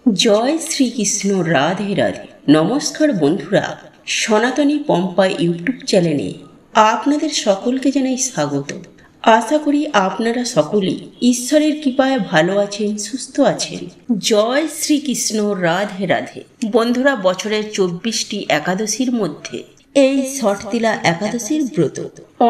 জয় শ্রীকৃষ্ণ, রাধে রাধে। নমস্কার বন্ধুরা, সনাতনী পম্পা ইউটিউব চ্যানেলে আপনাদের সকলকে জানাই স্বাগত। আশা করি আপনারা সকলেই ঈশ্বরের কৃপায় ভালো আছেন, সুস্থ আছেন। জয় শ্রীকৃষ্ণ, রাধে রাধে। বন্ধুরা, বছরের 24টি একাদশীর মধ্যে এই ষটতিলা একাদশীর ব্রত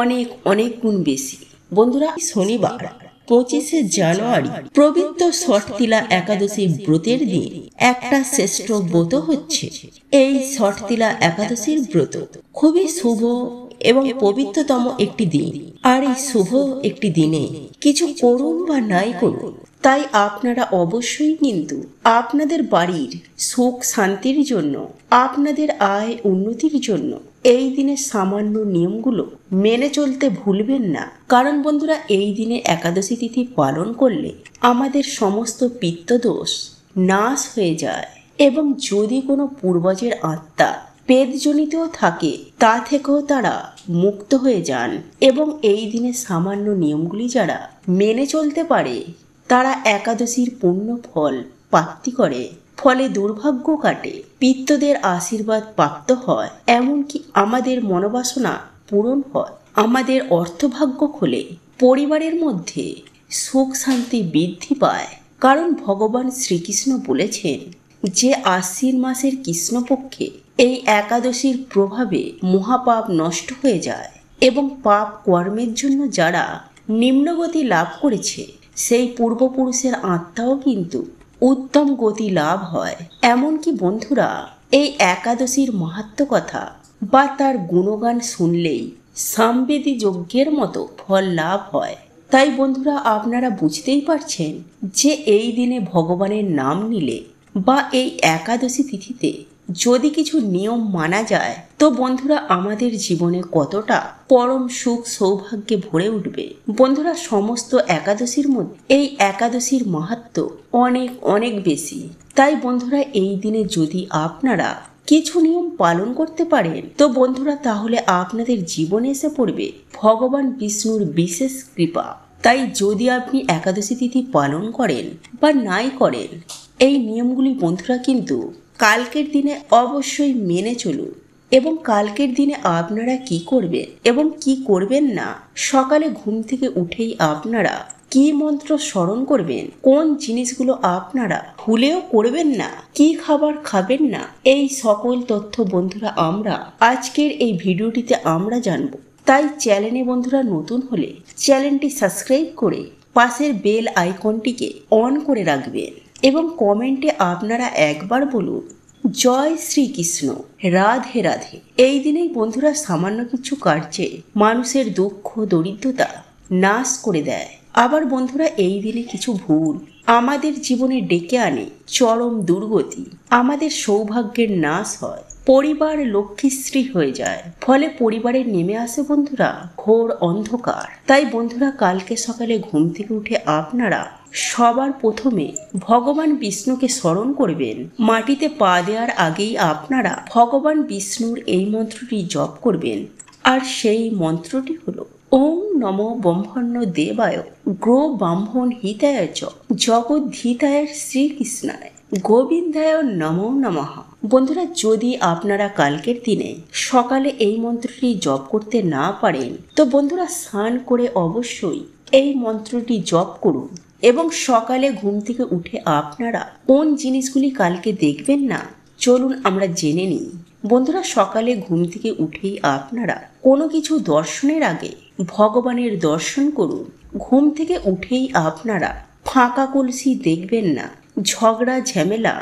অনেক অনেক গুণ বেশি। বন্ধুরা, শনিবার 25শে জানুয়ারি পবিত্র ষটতিলা একাদশী ব্রতের দিন একটা শ্রেষ্ঠ ব্রত হচ্ছে। এই ষটতিলা একাদশীর ব্রত খুবই শুভ এবং পবিত্রতম একটি দিন। আর এই শুভ একটি দিনে কিছু করুন বা নাই করুন, তাই আপনারা অবশ্যই কিন্তু আপনাদের বাড়ির সুখ শান্তির জন্য, আপনাদের আয় উন্নতির জন্য এই দিনের সামান্য নিয়মগুলো মেনে চলতে ভুলবেন না। কারণ বন্ধুরা, এই দিনে একাদশী তিথি পালন করলে আমাদের সমস্ত পিত্তদোষ নাশ হয়ে যায় এবং যদি কোনো পূর্বজের আত্মা পেটজনিত থাকে তা থেকেও তারা মুক্ত হয়ে যান। এবং এই দিনে সামান্য নিয়মগুলি যারা মেনে চলতে পারে তারা একাদশীর পূর্ণ ফল প্রাপ্তি করে। ফলে দুর্ভাগ্য কাটে, পিতৃদের আশীর্বাদ প্রাপ্ত হয়, এমনকি আমাদের মনোবাসনা পূরণ হয়, আমাদের অর্থভাগ্য খোলে, পরিবারের মধ্যে সুখ শান্তি বৃদ্ধি পায়। কারণ ভগবান শ্রীকৃষ্ণ বলেছেন যে আশ্বিন মাসের কৃষ্ণপক্ষে এই একাদশীর প্রভাবে মহাপাপ নষ্ট হয়ে যায় এবং পাপ কর্মের জন্য যারা নিম্নগতি লাভ করেছে সেই পূর্বপুরুষের আত্মাও কিন্তু উত্তম গতি লাভ হয়। এমনকি বন্ধুরা, এই একাদশীর মাহাত্ম্য কথা বা তার গুণগান শুনলেই সামবেদী যজ্ঞের মতো ফল লাভ হয়। তাই বন্ধুরা, আপনারা বুঝতেই পারছেন যে এই দিনে ভগবানের নাম নিলে বা এই একাদশী তিথিতে যদি কিছু নিয়ম মানা যায় তো বন্ধুরা আমাদের জীবনে কতটা পরম সুখ সৌভাগ্যে ভরে উঠবে। বন্ধুরা, সমস্ত একাদশীর মধ্যে এই একাদশীর মাহাত্ম্য অনেক অনেক বেশি। তাই বন্ধুরা, এই দিনে যদি আপনারা কিছু নিয়ম পালন করতে পারেন তো বন্ধুরা তাহলে আপনাদের জীবনে এসে পড়বে ভগবান বিষ্ণুর বিশেষ কৃপা। তাই যদি আপনি একাদশী তিথি পালন করেন বা নাই করেন, এই নিয়মগুলি বন্ধুরা কিন্তু কালকের দিনে অবশ্যই মেনে চলুন। এবং কালকের দিনে আপনারা কি করবেন এবং কি করবেন না, সকালে ঘুম থেকে উঠেই আপনারা কি মন্ত্র স্মরণ করবেন, কোন জিনিসগুলো আপনারা ভুলেও করবেন না, কি খাবার খাবেন না, এই সকল তথ্য বন্ধুরা আমরা আজকের এই ভিডিওটিতে আমরা জানবো। তাই চ্যানেলে বন্ধুরা নতুন হলে চ্যানেলটি সাবস্ক্রাইব করে পাশের বেল আইকনটিকে অন করে রাখবেন এবং কমেন্টে আপনারা একবার বলুন জয় শ্রীকৃষ্ণ, রাধে রাধে। এই দিনেই বন্ধুরা সামান্য কিছু কার্যে মানুষের দুঃখ দরিদ্রতা নাশ করে দেয়। আবার বন্ধুরা, এই দিনে কিছু ভুল আমাদের জীবনে ডেকে আনে চরম দুর্গতি, আমাদের সৌভাগ্যের নাশ হয়, পরিবার লক্ষ্মীশ্রী হয়ে যায়। ফলে পরিবারে নেমে আসে বন্ধুরা ঘোর অন্ধকার। তাই বন্ধুরা, কালকে সকালে ঘুম থেকে উঠে আপনারা সবার প্রথমে ভগবান বিষ্ণুকে স্মরণ করবেন। মাটিতে পা দেওয়ার আগেই আপনারা ভগবান বিষ্ণুর এই মন্ত্রটি জপ করবেন। আর সেই মন্ত্রটি হলো ওম নমো ব্রহ্মণ্য দেবায় গ্রো ব্রাহ্মণ হিতায় চ জগদ্ধিতায় শ্রীকৃষ্ণায় গোবিন্দায় নমো নমঃ। বন্ধুরা, যদি আপনারা কালকের দিনে সকালে এই মন্ত্রটি জপ করতে না পারেন তো বন্ধুরা স্নান করে অবশ্যই এই মন্ত্রটি জপ করুন। এবং সকালে ঘুম থেকে উঠে আপনারা কোন জিনিসগুলি কালকে দেখবেন না চলুন আমরা জেনে নিই। বন্ধুরা, সকালে ঘুম থেকে উঠেই আপনারা কোনো কিছু দর্শনের আগে ভগবানের দর্শন করুন। ঘুম থেকে উঠেই আপনারা ফাঁকা কলসি দেখবেন না, ঝগড়া ঝামেলা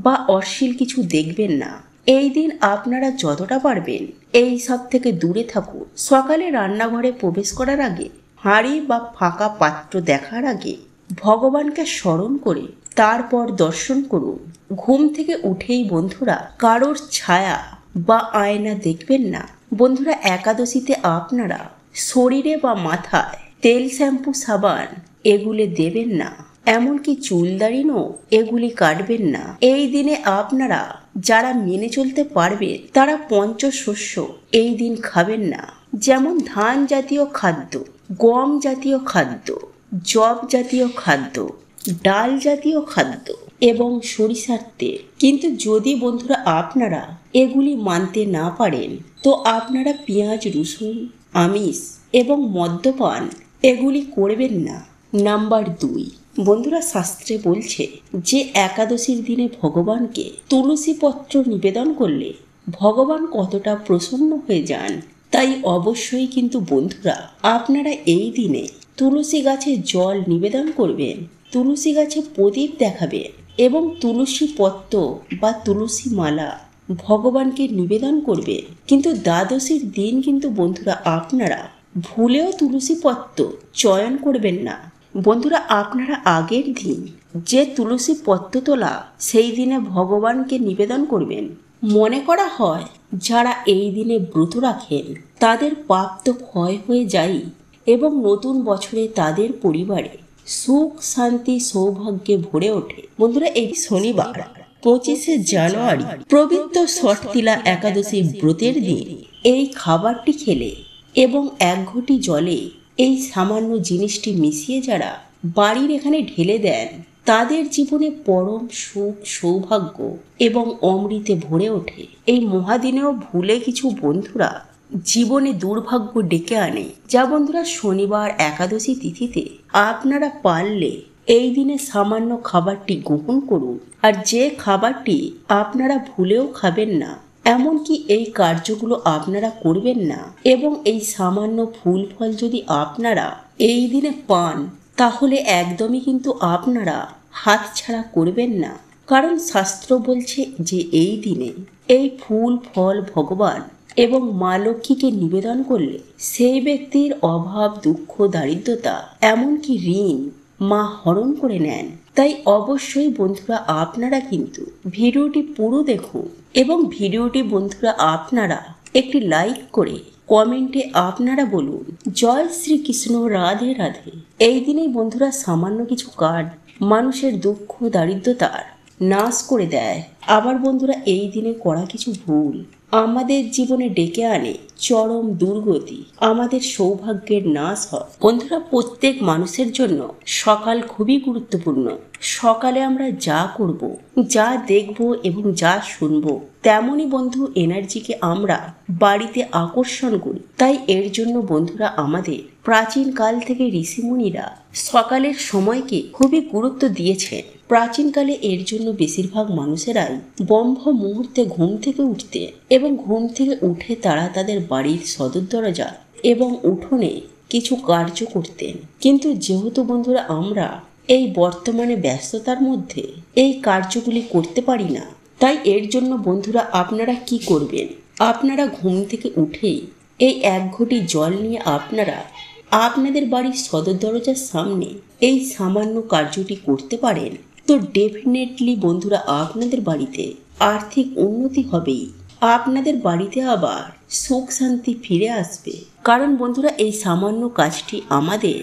বা অশ্লীল কিছু দেখবেন না। এই দিন আপনারা যতটা পারবেন এই সব থেকে দূরে থাকুন। সকালে রান্নাঘরে প্রবেশ করার আগে হাঁড়ি বা ফাঁকা পাত্র দেখার আগে ভগবানকে স্মরণ করে তারপর দর্শন করুন। ঘুম থেকে উঠেই বন্ধুরা কারোর ছায়া বা আয়না দেখবেন না। বন্ধুরা, একাদশীতে আপনারা শরীরে বা মাথায় তেল শ্যাম্পু সাবান এগুলি দেবেন না, এমনকি চুলদাড়িও এগুলি কাটবেন না। এই দিনে আপনারা যারা মেনে চলতে পারবেন তারা পঞ্চশস্য এই দিন খাবেন না, যেমন ধান জাতীয় খাদ্য, গম জাতীয় খাদ্য, জব জাতীয় খাদ্য, ডাল জাতীয় খাদ্য, এবং সরিষার তেল। কিন্তু যদি বন্ধুরা আপনারা এগুলি মানতে না পারেন তো আপনারা পেঁয়াজ, রসুন, আমিষ এবং মদ্যপান এগুলি করবেন না। নাম্বার 2, বন্ধুরা শাস্ত্রে বলছে যে একাদশীর দিনে ভগবানকে তুলসী পত্র নিবেদন করলে ভগবান কতটা প্রসন্ন হয়ে যান। তাই অবশ্যই কিন্তু বন্ধুরা আপনারা এই দিনে তুলসী গাছে জল নিবেদন করবেন, তুলসী গাছে প্রদীপ দেখাবেন এবং তুলসী পত্র বা তুলসী মালা ভগবানকে নিবেদন করবেন। কিন্তু দ্বাদশীর দিন কিন্তু বন্ধুরা আপনারা ভুলেও তুলসী পত্র চয়ন করবেন না। বন্ধুরা আপনারা আগের দিন যে তুলসী পত্র তোলা সেই দিনে ভগবানকে নিবেদন করবেন। মনে করা হয় যারা এই দিনে ব্রত রাখেন তাদের পাপ তো ক্ষয় হয়ে যায় এবং নতুন বছরে তাদের পরিবারে সুখ, শান্তি, সৌভাগ্যে ভরে ওঠে। বন্ধুরা এই শনিবার 25শে জানুয়ারি পবিত্র ষটতিলা একাদশী ব্রতের দিন এই খাবারটি খেলে এবং 1 ঘটি জলে এই সামান্য জিনিসটি মিশিয়ে যারা বাড়ির এখানে ঢেলে দেন তাদের জীবনে পরম সুখ, সৌভাগ্য এবং অমৃতে ভরে ওঠে। এই মহাদিনেও ভুলে কিছু বন্ধুরা জীবনে দুর্ভাগ্য ডেকে আনে, যা বন্ধুরা শনিবার একাদশী তিথিতে আপনারা পারলে এই দিনে সামান্য খাবারটি গ্রহণ করুন। আর যে খাবারটি আপনারা ভুলেও খাবেন না, এমনকি এই কার্যগুলো আপনারা করবেন না এবং এই সামান্য ফুল ফল যদি আপনারা এই দিনে পান তাহলে একদমই কিন্তু আপনারা হাতছাড়া করবেন না। কারণ শাস্ত্র বলছে যে এই দিনে এই ফুল ফল ভগবান এবং মা লক্ষ্মীকে নিবেদন করলে সেই ব্যক্তির অভাব, দুঃখ, দারিদ্রতা এমনকি ঋণ মা হরণ করে নেন। তাই অবশ্যই বন্ধুরা আপনারা কিন্তু ভিডিওটি পুরো দেখুন এবং ভিডিওটি বন্ধুরা আপনারা একটি লাইক করে কমেন্টে আপনারা বলুন জয় শ্রীকৃষ্ণ, রাধে রাধে। এই দিনেই বন্ধুরা সামান্য কিছু কার্ড মানুষের দুঃখ, দারিদ্রতার নাশ করে দেয়। আবার বন্ধুরা এই দিনে করা কিছু ভুল আমাদের জীবনে ডেকে আনে চরম দুর্গতি, আমাদের সৌভাগ্যের নাশ হয়। বন্ধুরা প্রত্যেক মানুষের জন্য সকাল খুবই গুরুত্বপূর্ণ। সকালে আমরা যা করব, যা দেখব এবং যা শুনব তেমনই বন্ধু এনার্জিকে আমরা বাড়িতে আকর্ষণ করি। তাই এর জন্য বন্ধুরা আমাদের প্রাচীন কাল থেকে ঋষিমুনিরা সকালের সময়কে খুবই গুরুত্ব দিয়েছেন। প্রাচীনকালে এর জন্য বেশিরভাগ মানুষেরাই ব্রহ্ম মুহূর্তে ঘুম থেকে উঠতে এবং ঘুম থেকে উঠে তারা তাদের বাড়ির সদর দরজা এবং উঠোনে কিছু কার্য করতেন। কিন্তু যেহেতু বন্ধুরা আমরা এই বর্তমানে ব্যস্ততার মধ্যে এই কার্যগুলি করতে পারি না, তাই এর জন্য বন্ধুরা আপনারা কি করবেন, আপনারা ঘুম থেকে উঠেই এই 1 ঘটি জল নিয়ে আপনারা আপনাদের বাড়ির সদর দরজার সামনে এই সামান্য কার্যটি করতে পারেন। তো ডেফিনেটলি বন্ধুরা আপনাদের বাড়িতে আর্থিক উন্নতি হবেই, আপনাদের বাড়িতে আবার সুখ শান্তি ফিরে আসবে। কারণ বন্ধুরা এই সামান্য কাজটি আমাদের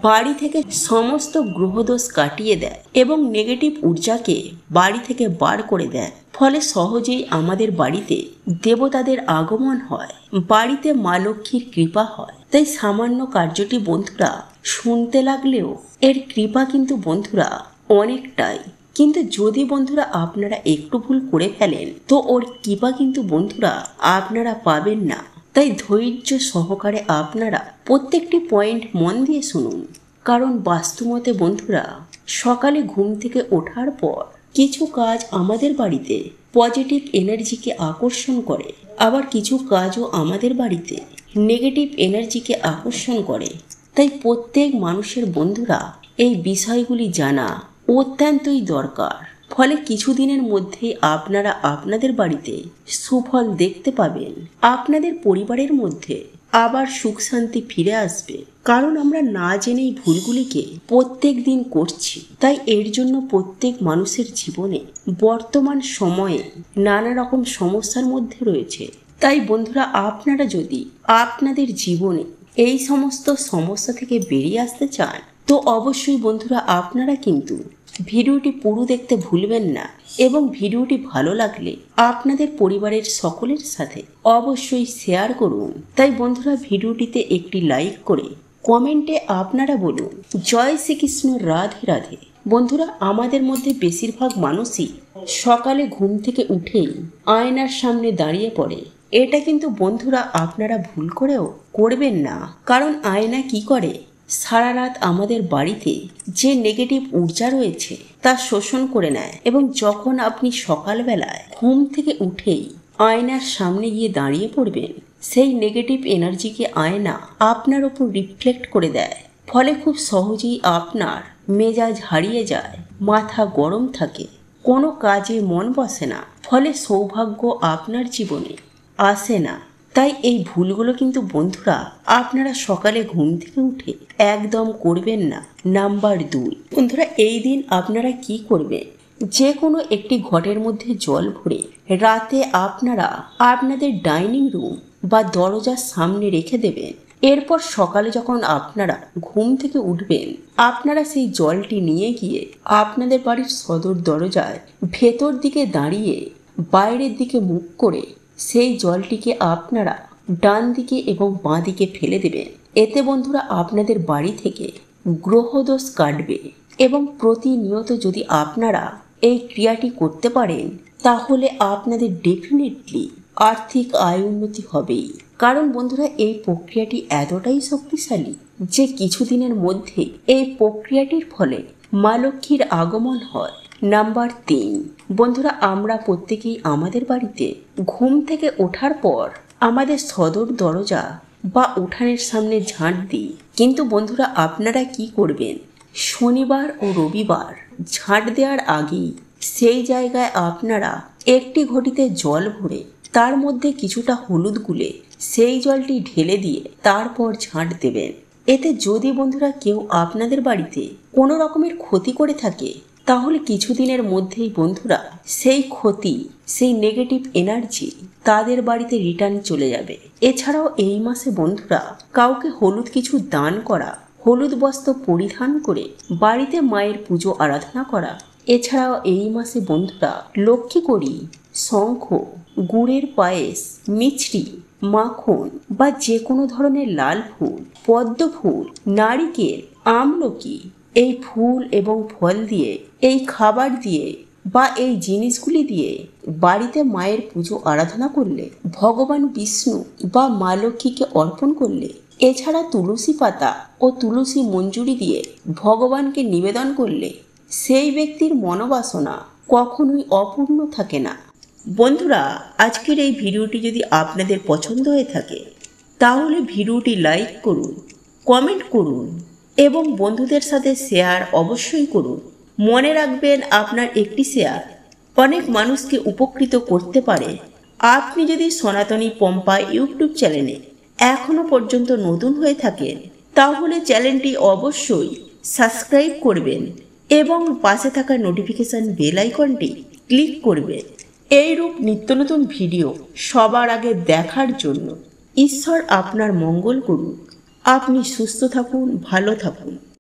বাড়ি থেকে সমস্ত গ্রহদোষ কাটিয়ে দেয় এবং নেগেটিভ ঊর্জাকে বাড়ি থেকে বার করে দেয়। ফলে সহজেই আমাদের বাড়িতে দেবতাদের আগমন হয়, বাড়িতে মা লক্ষ্মীর কৃপা হয়। তাই সামান্য কার্যটি বন্ধুরা শুনতে লাগলেও এর কৃপা কিন্তু বন্ধুরা অনেকটাই। কিন্তু যদি বন্ধুরা আপনারা একটু ভুল করে ফেলেন তো ওর কৃপা কিন্তু বন্ধুরা আপনারা পাবেন না। তাই ধৈর্য সহকারে আপনারা প্রত্যেকটি পয়েন্ট মন দিয়ে শুনুন। কারণ বাস্তুমতে বন্ধুরা সকালে ঘুম থেকে ওঠার পর কিছু কাজ আমাদের বাড়িতে পজিটিভ এনার্জিকে আকর্ষণ করে, আবার কিছু কাজও আমাদের বাড়িতে নেগেটিভ এনার্জিকে আকর্ষণ করে। তাই প্রত্যেক মানুষের বন্ধুরা এই বিষয়গুলি জানা অত্যন্তই দরকার। ফলে কিছুদিনের মধ্যে আপনারা আপনাদের বাড়িতে সুফল দেখতে পাবেন, আপনাদের পরিবারের মধ্যে আবার সুখ শান্তি ফিরে আসবে। কারণ আমরা না জেনেই ভুলগুলিকে প্রত্যেক দিন করছি। তাই এর জন্য প্রত্যেক মানুষের জীবনে বর্তমান সময়ে নানা রকম সমস্যার মধ্যে রয়েছে। তাই বন্ধুরা আপনারা যদি আপনাদের জীবনে এই সমস্ত সমস্যা থেকে বেরিয়ে আসতে চান তো অবশ্যই বন্ধুরা আপনারা কিন্তু ভিডিওটি পুরো দেখতে ভুলবেন না এবং ভিডিওটি ভালো লাগলে আপনাদের পরিবারের সকলের সাথে অবশ্যই শেয়ার করুন। তাই বন্ধুরা ভিডিওটিতে একটি লাইক করে কমেন্টে আপনারা বলুন জয় শ্রীকৃষ্ণ, রাধে রাধে। বন্ধুরা, আমাদের মধ্যে বেশিরভাগ মানুষই সকালে ঘুম থেকে উঠেই আয়নার সামনে দাঁড়িয়ে পড়ে। এটা কিন্তু বন্ধুরা আপনারা ভুল করেও করবেন না, কারণ আয়না কি করে, সারা রাত আমাদের বাড়িতে যে নেগেটিভ ঊর্জা রয়েছে তা শোষণ করে নেয়, এবং যখন আপনি সকালবেলায় ঘুম থেকে উঠেই আয়নার সামনে গিয়ে দাঁড়িয়ে পড়বেন, সেই নেগেটিভ এনার্জিকে আয়না আপনার ওপর রিফ্লেক্ট করে দেয়। ফলে খুব সহজেই আপনার মেজাজ হারিয়ে যায়, মাথা গরম থাকে, কোনো কাজে মন বসে না, ফলে সৌভাগ্য আপনার জীবনে আসে না। তাই এই ভুলগুলো কিন্তু বন্ধুরা আপনারা সকালে ঘুম থেকে উঠে একদম করবেন না। নাম্বার 2, বন্ধুরা এই দিন আপনারা কি করবেন, যে কোনো একটি ঘটের মধ্যে জল ভরে রাতে আপনারা আপনাদের ডাইনিং রুম বা দরজার সামনে রেখে দেবেন। এরপর সকালে যখন আপনারা ঘুম থেকে উঠবেন, আপনারা সেই জলটি নিয়ে গিয়ে আপনাদের বাড়ির সদর দরজায় ভেতর দিকে দাঁড়িয়ে বাইরের দিকে মুখ করে সেই জলটিকে আপনারা ডান দিকে এবং বাঁ দিকে ফেলে দেবেন। এতে বন্ধুরা আপনাদের বাড়ি থেকে গ্রহদোষ কাটবে, এবং প্রতিনিয়ত যদি আপনারা এই ক্রিয়াটি করতে পারেন, তাহলে আপনাদের ডেফিনেটলি আর্থিক আয় উন্নতি হবেই। কারণ বন্ধুরা এই প্রক্রিয়াটি এতটাই শক্তিশালী যে কিছুদিনের মধ্যে এই প্রক্রিয়াটির ফলে মা লক্ষ্মীর আগমন হয়। নাম্বার 3, বন্ধুরা আমরা প্রত্যেকেই আমাদের বাড়িতে ঘুম থেকে ওঠার পর আমাদের সদর দরজা বা উঠানের সামনে ঝাঁট দিই, কিন্তু বন্ধুরা আপনারা কি করবেন, শনিবার ও রবিবার ঝাঁট দেওয়ার আগেই সেই জায়গায় আপনারা একটি ঘটিতে জল ভরে তার মধ্যে কিছুটা হলুদ গুলে সেই জলটি ঢেলে দিয়ে তারপর ঝাঁট দেবেন। এতে যদি বন্ধুরা কেউ আপনাদের বাড়িতে কোনো রকমের ক্ষতি করে থাকে, তাহলে কিছুদিনের মধ্যেই বন্ধুরা সেই ক্ষতি, সেই নেগেটিভ এনার্জি তাদের বাড়িতে রিটার্ন চলে যাবে। এছাড়াও এই মাসে বন্ধুরা কাউকে হলুদ কিছু দান করা, হলুদ বস্ত্র পরিধান করে বাড়িতে মায়ের পুজো আরাধনা করা, এছাড়াও এই মাসে বন্ধুরা লক্ষ্মী করি, শঙ্খ, গুড়ের পায়েস, মিছরি, মাখন বা যে কোনো ধরনের লাল ফুল, পদ্ম ফুল, নারিকেল, আমলকি, এই ফুল এবং ফল দিয়ে, এই খাবার দিয়ে বা এই জিনিসগুলি দিয়ে বাড়িতে মায়ের পুজো আরাধনা করলে, ভগবান বিষ্ণু বা মা লক্ষ্মীকে অর্পণ করলে, এছাড়া তুলসী পাতা ও তুলসী মঞ্জুরি দিয়ে ভগবানকে নিবেদন করলে সেই ব্যক্তির মনোবাসনা কখনোই অপূর্ণ থাকে না। বন্ধুরা আজকের এই ভিডিওটি যদি আপনাদের পছন্দ হয়ে থাকে, তাহলে ভিডিওটি লাইক করুন, কমেন্ট করুন এবং বন্ধুদের সাথে শেয়ার অবশ্যই করুন। মনে রাখবেন আপনার একটি শেয়ার অনেক মানুষকে উপকৃত করতে পারে। আপনি যদি সনাতনী পম্পা ইউটিউব চ্যানেলে এখনও পর্যন্ত নতুন হয়ে থাকেন, তাহলে চ্যানেলটি অবশ্যই সাবস্ক্রাইব করবেন এবং পাশে থাকা নোটিফিকেশন বেল আইকনটি ক্লিক করবেন। এইরূপ নিত্য নতুন ভিডিও সবার আগে দেখার জন্য ঈশ্বর আপনার মঙ্গল করুন। আপনি সুস্থ থাকুন, ভালো থাকুন।